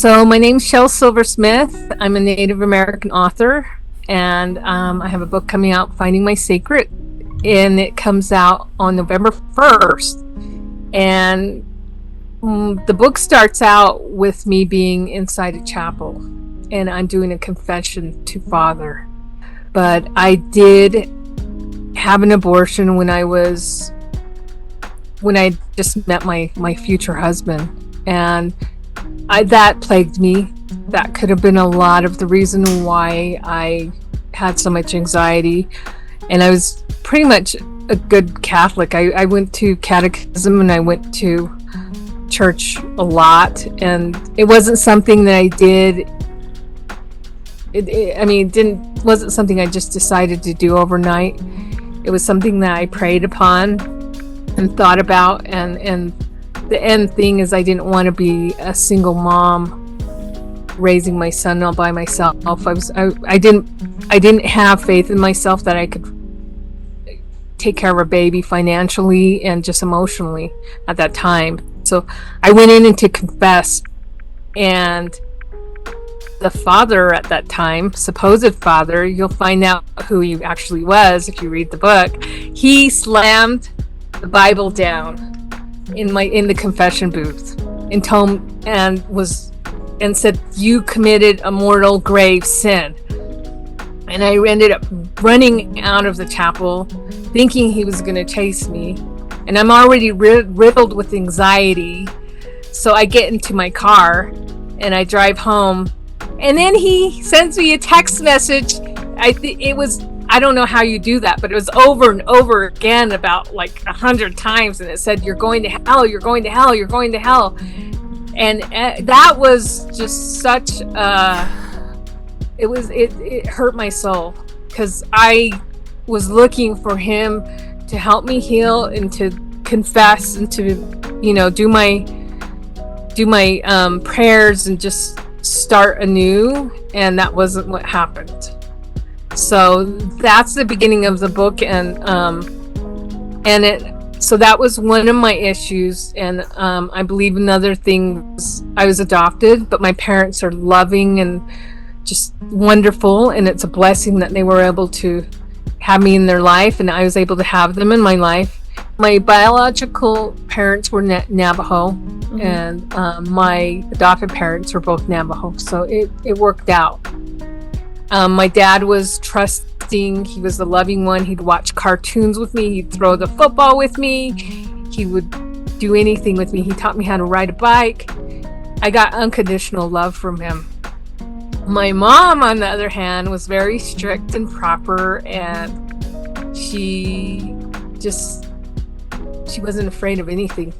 So my name's Shell SilverSmith. I'm a Native American author, and I have a book coming out, Finding My Sacred, and it comes out on November 1st. And the book starts out with me being inside a chapel, and I'm doing a confession to Father. But I did have an abortion when I just met my future husband, and that plagued me. That could have been a lot of the reason why I had so much anxiety. And I was pretty much a good Catholic. I went to catechism and I went to church a lot, and it wasn't something that I did. Wasn't something I just decided to do overnight. It was something that I prayed upon and thought about, and the end thing is I didn't want to be a single mom raising my son all by myself. I didn't have faith in myself that I could take care of a baby financially and just emotionally at that time. So I went in to confess, and the father at that time, supposed father, you'll find out who he actually was if you read the book. He slammed the Bible down in the confession booth and said, "You committed a mortal grave sin." And I ended up running out of the chapel thinking he was going to chase me, and I'm already riddled with anxiety. So I get into my car and I drive home, and then he sends me a text message. I don't know how you do that, but it was over and over again, about like 100 times, and it said, "You're going to hell, you're going to hell, you're going to hell." And that was just such it hurt my soul, because I was looking for him to help me heal and to confess and to do my prayers and just start anew, and that wasn't what happened. So that's the beginning of the book, so that was one of my issues. And I believe another thing was I was adopted, but my parents are loving and just wonderful, and it's a blessing that they were able to have me in their life, and I was able to have them in my life. My biological parents were Navajo, mm-hmm. and my adopted parents were both Navajo, so it worked out. My dad was trusting. He was the loving one. He'd watch cartoons with me. He'd throw the football with me. He would do anything with me. He taught me how to ride a bike. I got unconditional love from him. My mom, on the other hand, was very strict and proper, and she wasn't afraid of anything.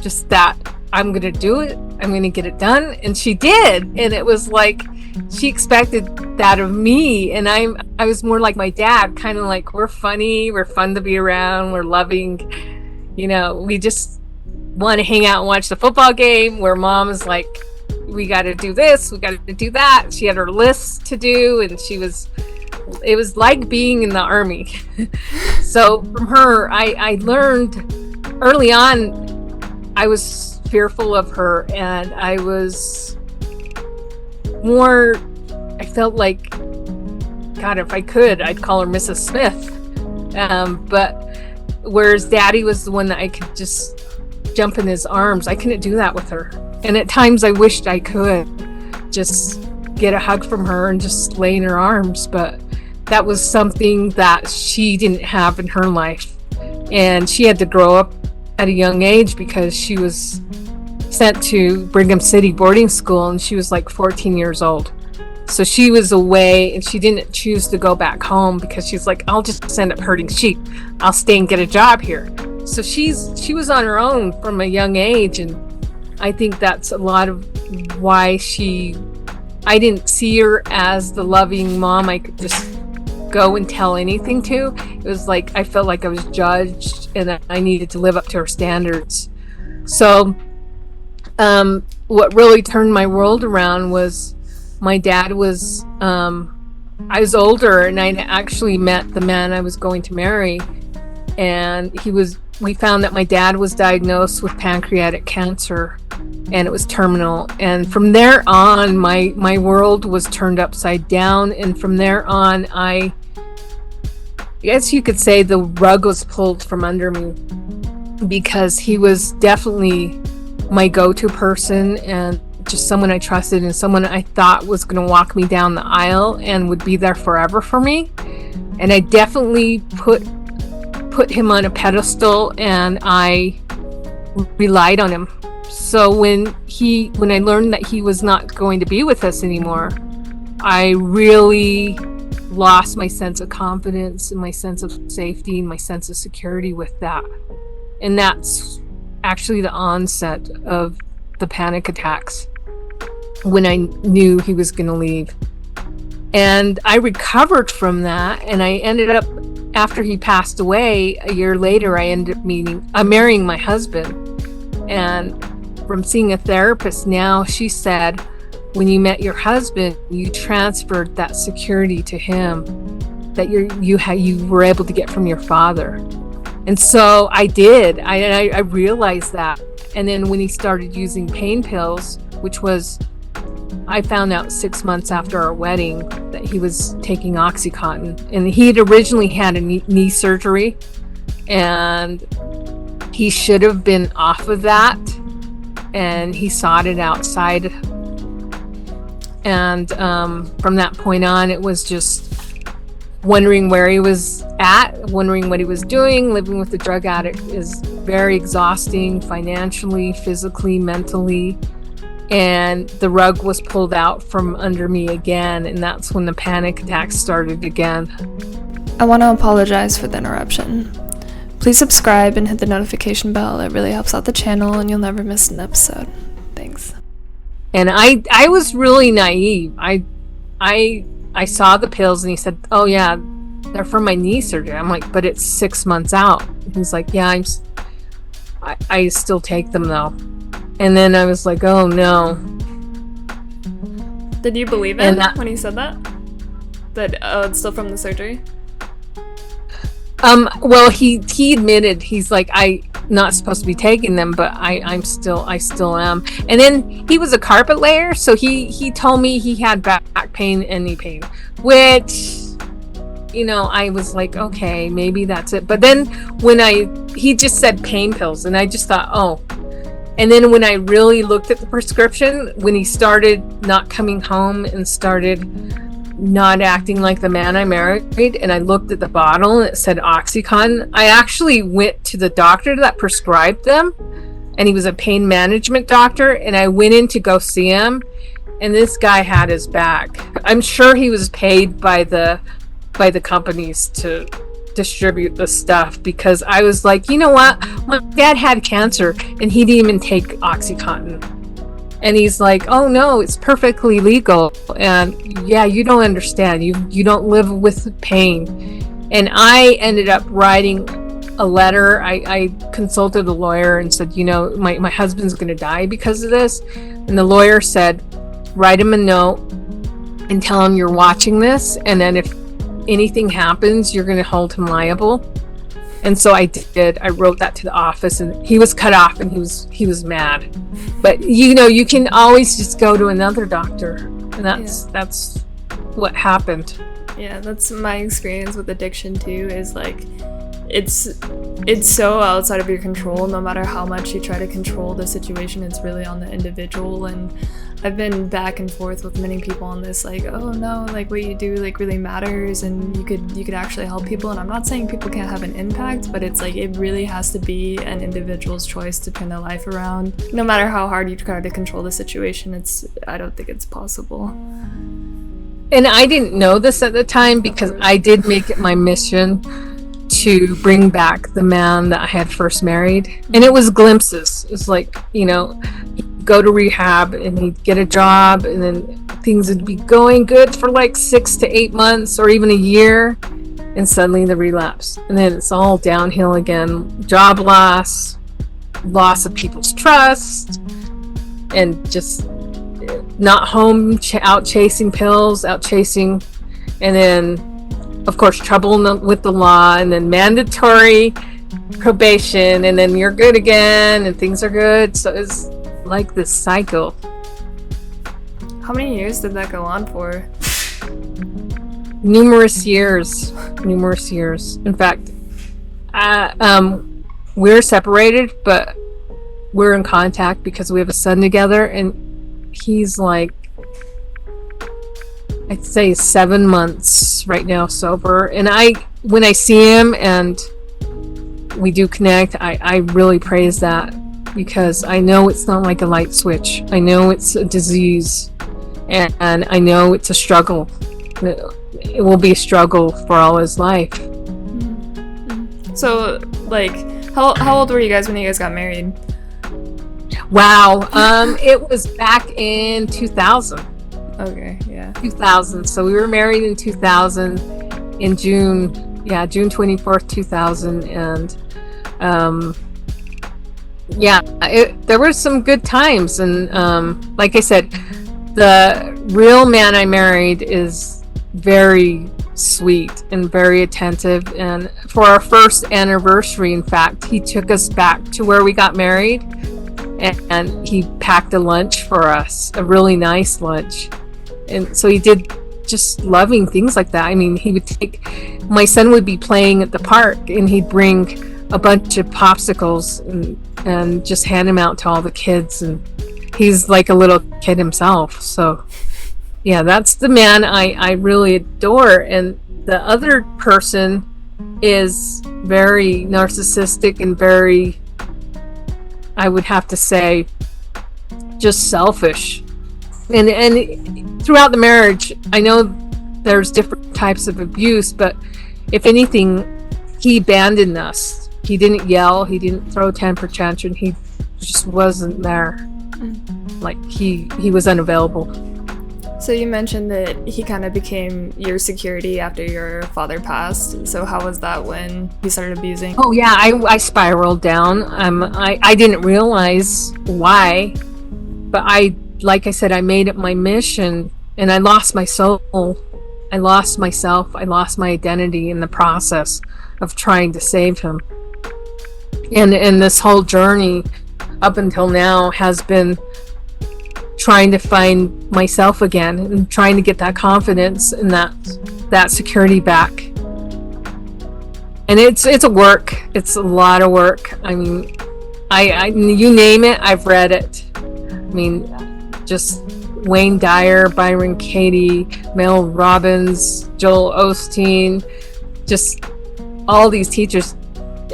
Just that, I'm going to do it. I'm going to get it done. And she did. And it was like, she expected that of me, and I was more like my dad, kind of like, we're funny, we're fun to be around, we're loving, we just want to hang out and watch the football game, where mom is like, we got to do this, we got to do that. She had her list to do, and it was like being in the army. So from her, I learned early on, I was fearful of her, and I felt like, God, if I could, I'd call her Mrs. Smith. But whereas Daddy was the one that I could just jump in his arms, I couldn't do that with her. And at times I wished I could just get a hug from her and just lay in her arms. But that was something that she didn't have in her life. And she had to grow up at a young age, because she was sent to Brigham City boarding school, and she was like 14 years old. So she was away, and she didn't choose to go back home, because she's like, I'll just end up herding sheep. I'll stay and get a job here. So she was on her own from a young age, and I think that's a lot of why I didn't see her as the loving mom I could just go and tell anything to. It was like I felt like I was judged, and that I needed to live up to her standards. So what really turned my world around was my dad was, I was older, and I actually met the man I was going to marry, and he was we found that my dad was diagnosed with pancreatic cancer, and it was terminal. And from there on, my world was turned upside down. And from there on, I guess you could say the rug was pulled from under me, because he was definitely my go-to person, and just someone I trusted, and someone I thought was going to walk me down the aisle and would be there forever for me. And I definitely put him on a pedestal, and I relied on him. So when I learned that he was not going to be with us anymore, I really lost my sense of confidence and my sense of safety and my sense of security with that. And that's actually the onset of the panic attacks, when I knew he was going to leave. And I recovered from that, and I ended up, after he passed away, a year later, I ended up marrying my husband. And from seeing a therapist now, she said, when you met your husband, you transferred that security to him that you were able to get from your father. And so I did. I realized that. And then when he started using pain pills, which was, I found out 6 months after our wedding that he was taking Oxycontin. And he had originally had a knee surgery, and he should have been off of that. And he sought it outside. And from that point on, it was just wondering where he was at, wondering what he was doing. Living with a drug addict is very exhausting, financially, physically, mentally. And the rug was pulled out from under me again, and that's when the panic attacks started again. I want to apologize for the interruption. Please subscribe and hit the notification bell. It really helps out the channel, and you'll never miss an episode. Thanks. And I was really naive. I saw the pills, and he said, "Oh yeah, they're for my knee surgery." I'm like, "But it's 6 months out." He's like, "Yeah, I still take them though." And then I was like, "Oh no." Did you believe it when he said that? That it's still from the surgery? Well, he admitted, he's like, "I not supposed to be taking them, but I still am." And then he was a carpet layer, so he told me he had back pain and knee pain, which, I was like, okay, maybe that's it. But then when he just said pain pills, and I just thought, oh. And then when I really looked at the prescription, when he started not coming home and started not acting like the man I married, and I looked at the bottle and it said Oxycontin, I actually went to the doctor that prescribed them, and he was a pain management doctor, and I went in to go see him, and this guy had his back. I'm sure he was paid by the companies to distribute the stuff, because I was like, you know what, my dad had cancer and he didn't even take Oxycontin. And he's like, "Oh no, it's perfectly legal." And yeah, you don't understand. You don't live with pain. And I ended up writing a letter. I consulted a lawyer and said, my husband's going to die because of this. And the lawyer said, write him a note and tell him you're watching this. And then if anything happens, you're going to hold him liable. And so I did. I wrote that to the office, and he was cut off, and he was mad. But you can always just go to another doctor, and that's what happened. Yeah, that's my experience with addiction too. Is like, it's so outside of your control. No matter how much you try to control the situation, it's really on the individual. And I've been back and forth with many people on this, like, oh no, like what you do like really matters, and you could actually help people. And I'm not saying people can't have an impact, but it's like, it really has to be an individual's choice to turn their life around. No matter how hard you try to control the situation, I don't think it's possible. And I didn't know this at the time, because I did make it my mission to bring back the man that I had first married. And it was glimpses. It's like, he'd go to rehab and he'd get a job, and then things would be going good for like 6 to 8 months or even a year, and suddenly the relapse. And then it's all downhill again. Job loss of people's trust, and just not home, out chasing pills, and then of course trouble with the law, and then mandatory, probation, and then you're good again, and things are good. So it's like this cycle. How many years did that go on for? Numerous years. In fact, we're separated, but we're in contact because we have a son together, and he's like, I'd say 7 months right now sober. And when I see him and we do connect, I really praise that, because I know it's not like a light switch. I know it's a disease, and I know it's a struggle. It will be a struggle for all his life. So, like, how old were you guys when you guys got married? Wow. It was back in 2000. Okay, yeah. 2000. So we were married in 2000 in June 24th, 2000. And there were some good times. And like I said, the real man I married is very sweet and very attentive. And for our first anniversary, in fact, he took us back to where we got married, and he packed a lunch for us, a really nice lunch. And so he did just loving things like that. I mean, he would my son would be playing at the park, and he'd bring a bunch of popsicles and just hand them out to all the kids. And he's like a little kid himself. So yeah, that's the man I really adore. And the other person is very narcissistic and very, I would have to say, just selfish. And throughout the marriage, I know there's different types of abuse, but if anything, he abandoned us. He didn't yell, he didn't throw temper tantrum, he just wasn't there. Like he was unavailable. So you mentioned that he kind of became your security after your father passed. So how was that when he started abusing? Oh yeah, I spiraled down. I didn't realize why, but like I said, I made it my mission, and I lost my soul. I lost myself. I lost my identity in the process of trying to save him. And this whole journey up until now has been trying to find myself again and trying to get that confidence and that security back. And it's a work. It's a lot of work. I mean, I you name it, I've read it. I mean, just Wayne Dyer, Byron Katie, Mel Robbins, Joel Osteen, just all these teachers.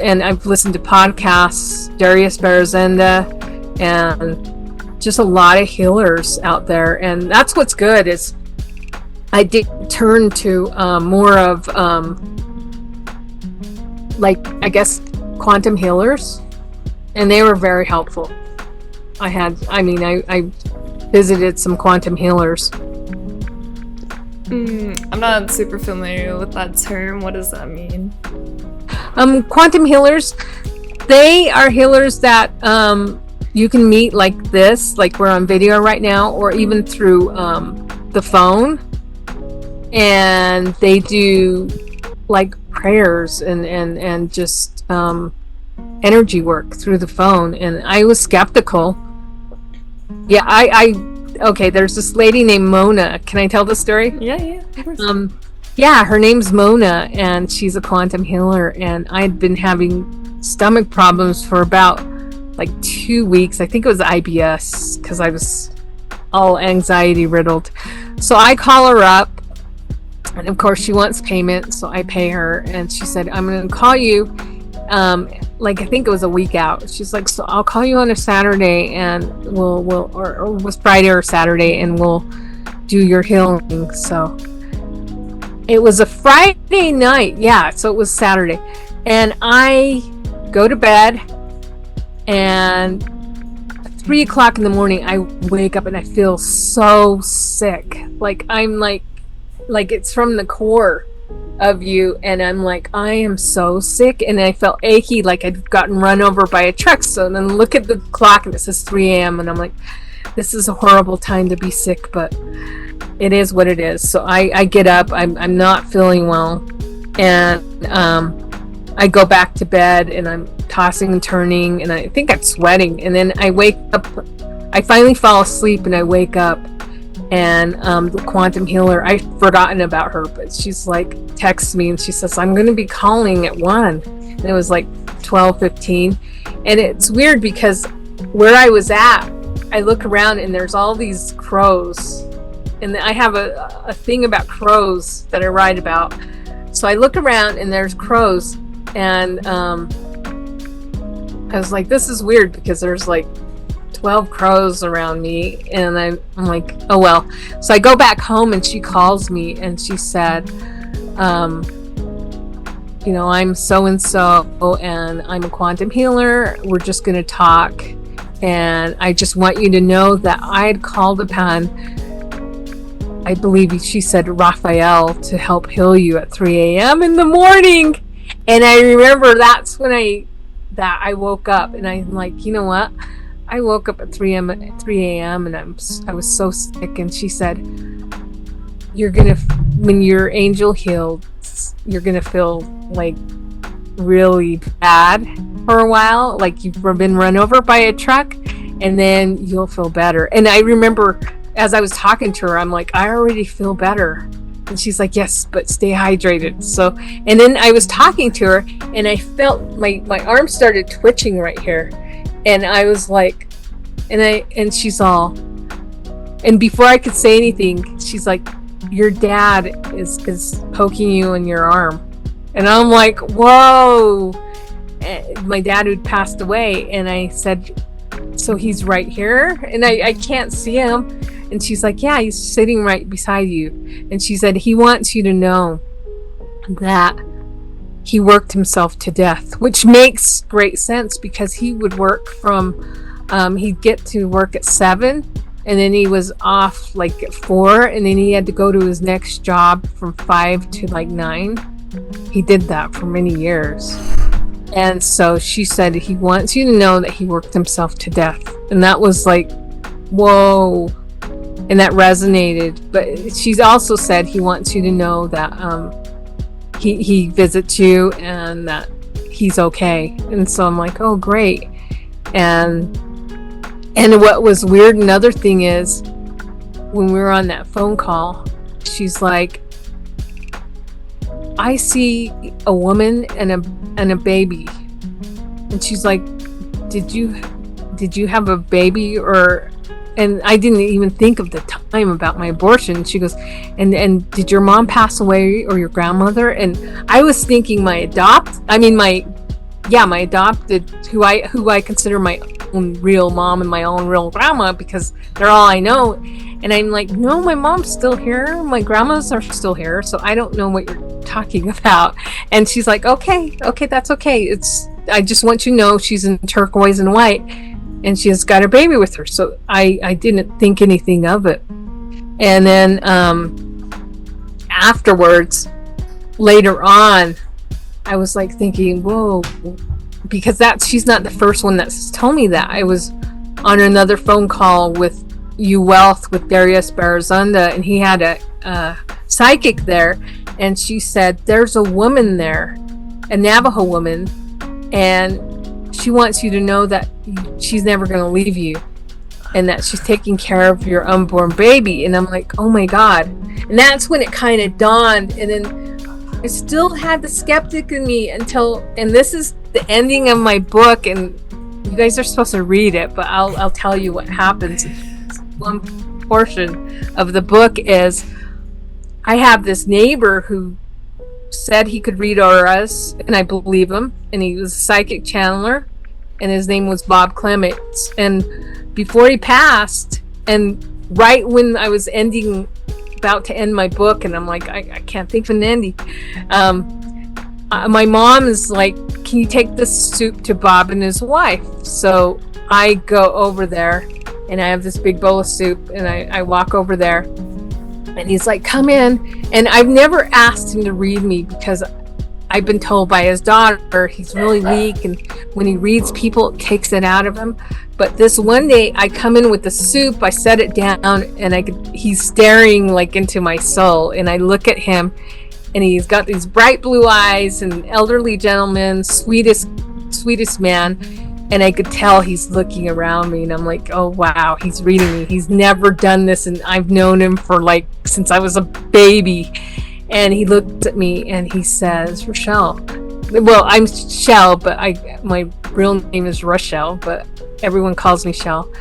And I've listened to podcasts, Darius Barazenda, and just a lot of healers out there. And that's what's good is I did turn to more of like, I guess, quantum healers, and they were very helpful. I visited some quantum healers. I'm not super familiar with that term. What does that mean? Quantum healers, they are healers that you can meet like this, like we're on video right now, or even through the phone, and they do like prayers and just energy work through the phone. And I was skeptical. Yeah, okay, there's this lady named Mona. Can I tell the story? Yeah, of course. Yeah, her name's Mona, and she's a quantum healer, and I'd been having stomach problems for about like 2 weeks. I think it was IBS, because I was all anxiety riddled. So I call her up, and of course she wants payment, so I pay her, and she said, I'm going to call you, like I think it was a week out. She's like, so I'll call you on a Saturday, and or it was Friday or Saturday, and we'll do your healing. So it was a Friday night, yeah, so it was Saturday, and I go to bed, and at 3 o'clock in the morning, I wake up and I feel so sick. Like I'm like it's from the core of you, and I'm like, I am so sick, and I felt achy, like I'd gotten run over by a truck. So then look at the clock, and it says 3 a.m., and I'm like, this is a horrible time to be sick, but it is what it is. So I get up, I'm not feeling well, and I go back to bed and I'm tossing and turning and I think I'm sweating, and then I wake up. I finally fall asleep and I wake up, and the quantum healer, I've forgotten about her, but she's like texts me and she says, I'm going to be calling at 1. And it was like 12:15. And it's weird because where I was at, I look around and there's all these crows, and I have a thing about crows that I write about. So I look around and there's crows, and I was like, this is weird because there's like 12 crows around me, and I'm like, oh well. So I go back home and she calls me and she said, you know, I'm so and so and I'm a quantum healer. We're just going to talk, and I just want you to know that I had called upon, I believe she said, Raphael, to help heal you at 3 a.m. in the morning. And I remember that's when I woke up, and I'm like, you know what? I woke up at 3 a.m. and I was so sick. And she said, when your angel healed, you're gonna feel like really bad for a while, like you've been run over by a truck, and then you'll feel better. And I remember as I was talking to her, I'm like, I already feel better. And she's like, yes, but stay hydrated. So, and then I was talking to her and I felt my arm started twitching right here. And I was like, and she's all, and before I could say anything, she's like, your dad is poking you in your arm. And I'm like, whoa. And my dad had passed away. And I said, so he's right here? And I can't see him. And she's like, yeah, he's sitting right beside you. And she said, he wants you to know that he worked himself to death, which makes great sense because he would work from, he'd get to work at 7, and then he was off like at 4, and then he had to go to his next job from 5 to like 9. He did that for many years. And so she said, he wants you to know that he worked himself to death. And that was like, whoa. And that resonated. But she also said he wants you to know that he visits you and that he's okay. And so I'm like, oh, great. And what was weird, another thing is, when we were on that phone call, she's like, I see a woman and a baby. And she's like, did you have a baby? Or, and I didn't even think of the time about my abortion. She goes, and did your mom pass away or your grandmother? And I was thinking my adopted, who I consider my own real mom and my own real grandma, because they're all I know. And I'm like, no, my mom's still here, my grandmas are still here, so I don't know what you're talking about. And she's like, okay, that's okay. I just want you to know she's in turquoise and white, and she has got her baby with her. So I didn't think anything of it. And then afterwards, later on, I was like thinking, whoa, because she's not the first one that's told me that. I was on another phone call with Wealth with Darius Barazunda, and he had a psychic there, and she said, there's a woman there, a Navajo woman, and she wants you to know that she's never going to leave you, and that she's taking care of your unborn baby. And I'm like, oh my God. And that's when it kind of dawned. And then I still had the skeptic in me until, and this is the ending of my book, and you guys are supposed to read it, but I'll tell you what happens. One portion of the book is, I have this neighbor who said he could read auras, and I believe him, and he was a psychic channeler, and his name was Bob Clements. And before he passed, and right when I was about to end my book, and I'm like, I can't think of an ending, my mom is like, can you take this soup to Bob and his wife? So I go over there, and I have this big bowl of soup, and I walk over there, and he's like, come in. And I've never asked him to read me because I've been told by his daughter he's really weak, and when he reads people, it takes it out of him. But this one day, I come in with the soup, I set it down, and he's staring like into my soul, and I look at him, and he's got these bright blue eyes, and elderly gentleman, sweetest man. And I could tell he's looking around me, and I'm like, oh wow, he's reading me. He's never done this, and I've known him for like since I was a baby. And he looked at me and he says, Rochelle. Well, I'm Shell, but my real name is Rochelle, but everyone calls me Shell.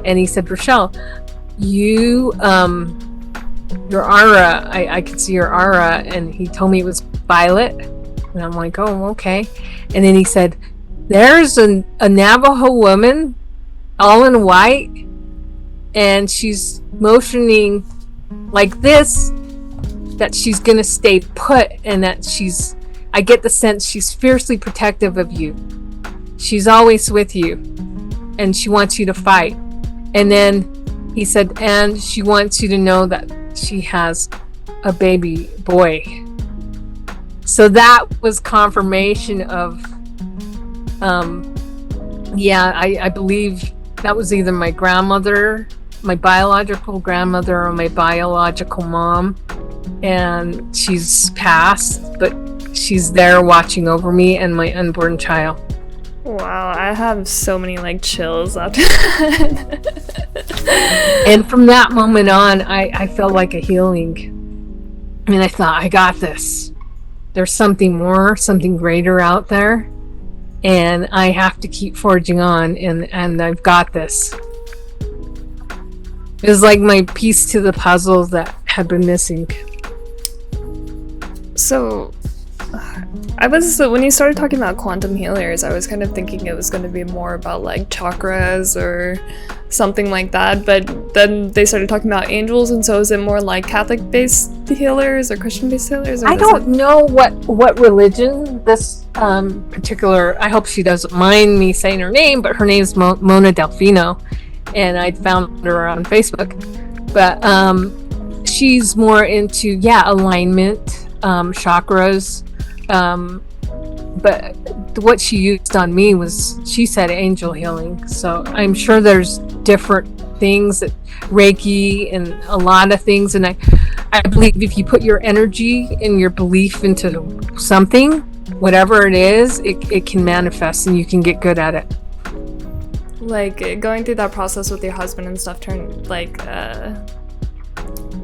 And he said, Rochelle, your aura, I could see your aura. And he told me it was violet. And I'm like, oh, okay. And then he said, there's a Navajo woman all in white, and she's motioning like this, that she's gonna stay put, and that I get the sense she's fiercely protective of you. She's always with you, and she wants you to fight. And then he said, and she wants you to know that she has a baby boy. So that was confirmation of, I believe that was either my grandmother, my biological grandmother, or my biological mom. And she's passed, but she's there watching over me and my unborn child. Wow, I have so many like chills after that. And from that moment on, I felt like a healing. I mean, I thought, I got this. There's something more, something greater out there, and I have to keep forging on, and I've got this. It was like my piece to the puzzle that had been missing. So, when you started talking about quantum healers, I was kind of thinking it was going to be more about like chakras or something like that, but then they started talking about angels, and so is it more like Catholic-based healers or Christian-based healers? Or I don't know what religion this particular, I hope she doesn't mind me saying her name, but her name is Mona Delfino, and I found her on Facebook. But she's more into, alignment, chakras, but what she used on me was, she said angel healing. So I'm sure there's different things, that Reiki and a lot of things, and I believe if you put your energy and your belief into something, whatever it is, it can manifest, and you can get good at it. Like going through that process with your husband and stuff turned like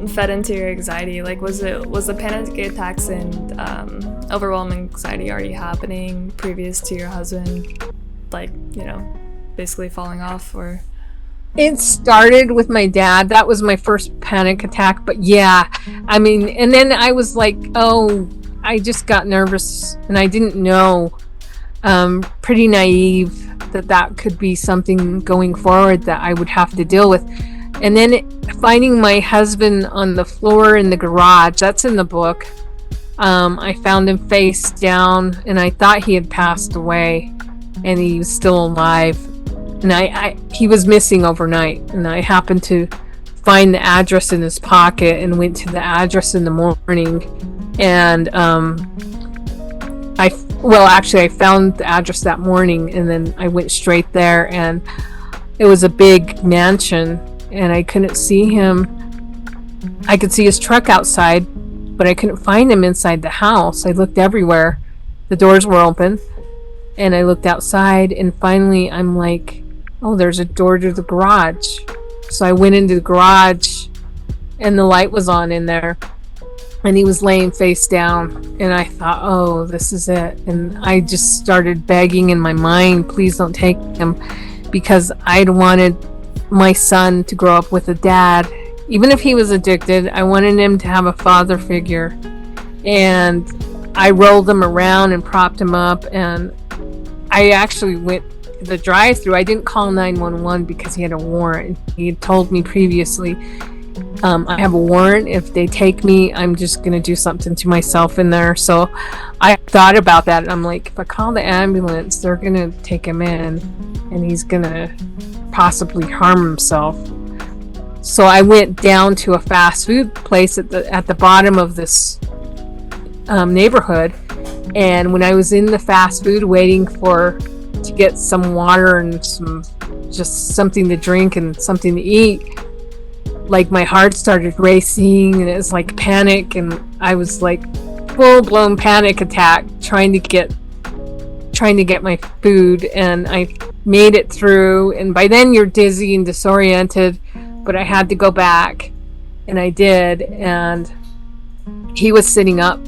fed into your anxiety. Like was the panic attacks and overwhelming anxiety already happening previous to your husband, like, basically falling off? Or it started with my dad. That was my first panic attack. But I mean, and then I was like, oh, I just got nervous, and I didn't know, pretty naive, that could be something going forward that I would have to deal with. And then finding my husband on the floor in the garage, that's in the book. I found him face down, and I thought he had passed away, and he was still alive. And he was missing overnight, and I happened to find the address in his pocket and went to the address in the morning. And I found the address that morning, and then I went straight there, and it was a big mansion, and I couldn't see him. I could see his truck outside, but I couldn't find him inside the house. I looked everywhere. The doors were open, and I looked outside, and finally I'm like, oh, there's a door to the garage. So I went into the garage, and the light was on in there, and he was laying face down, and I thought, oh, this is it. And I just started begging in my mind, please don't take him, because I'd wanted my son to grow up with a dad. Even if he was addicted, I wanted him to have a father figure. And I rolled him around and propped him up, and I actually went to the drive-thru. I didn't call 911 because he had a warrant. He had told me previously, I have a warrant. If they take me, I'm just going to do something to myself in there. So I thought about that, and I'm like, if I call the ambulance, they're going to take him in, and he's going to possibly harm himself. So I went down to a fast food place at the bottom of this neighborhood, and when I was in the fast food waiting to get some water and just something to drink and something to eat, like my heart started racing, and it was like panic, and I was like full-blown panic attack trying to get my food, and I made it through, and by then you're dizzy and disoriented, but I had to go back, and I did, and he was sitting up,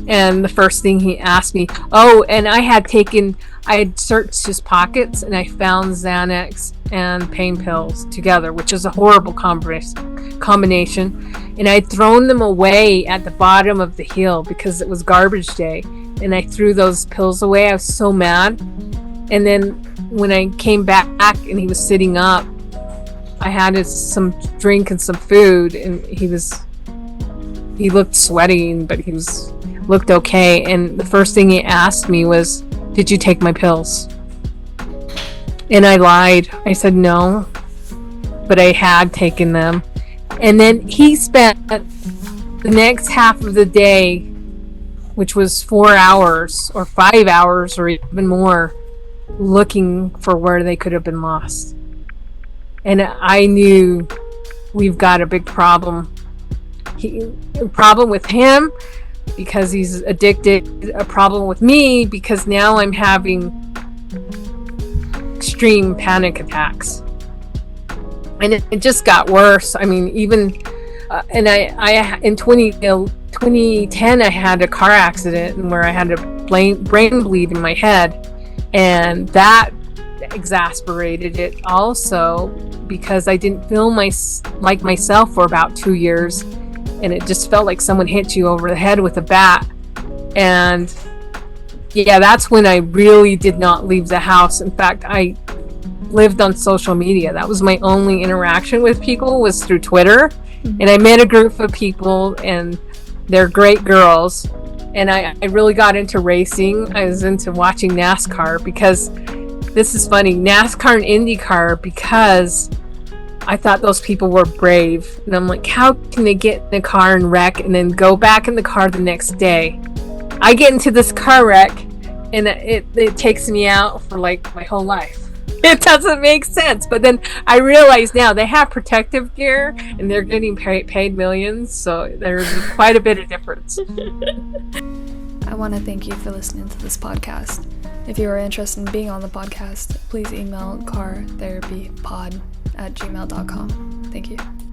and the first thing he asked me, and I had searched his pockets, and I found Xanax and pain pills together, which is a horrible combination, and I'd thrown them away at the bottom of the hill because it was garbage day, and I threw those pills away. I was so mad. And then when I came back and he was sitting up, I had some drink and some food, and he looked sweaty, but he looked okay. And the first thing he asked me was, "Did you take my pills?" And I lied. I said no, but I had taken them. And then he spent the next half of the day, which was 4 hours or 5 hours or even more, looking for where they could have been lost. And I knew we've got a big problem. A problem with him because he's addicted, a problem with me because now I'm having extreme panic attacks. And it just got worse. I mean, even and I in 2010 I had a car accident where I had a brain bleed in my head, and that exasperated it also because I didn't feel like myself for about 2 years, and it just felt like someone hit you over the head with a bat. And yeah, that's when I really did not leave the house. In fact, I lived on social media. That was my only interaction with people, was through Twitter. And I met a group of people, and they're great girls. And I really got into racing. I was into watching NASCAR because, this is funny, NASCAR and IndyCar, because I thought those people were brave. And I'm like, how can they get in the car and wreck and then go back in the car the next day? I get into this car wreck, and it takes me out for like my whole life. It doesn't make sense. But then I realize now they have protective gear and they're getting paid millions, so there's quite a bit of difference. I want to thank you for listening to this podcast. If you are interested in being on the podcast, please email cartherapypod@gmail.com. Thank you.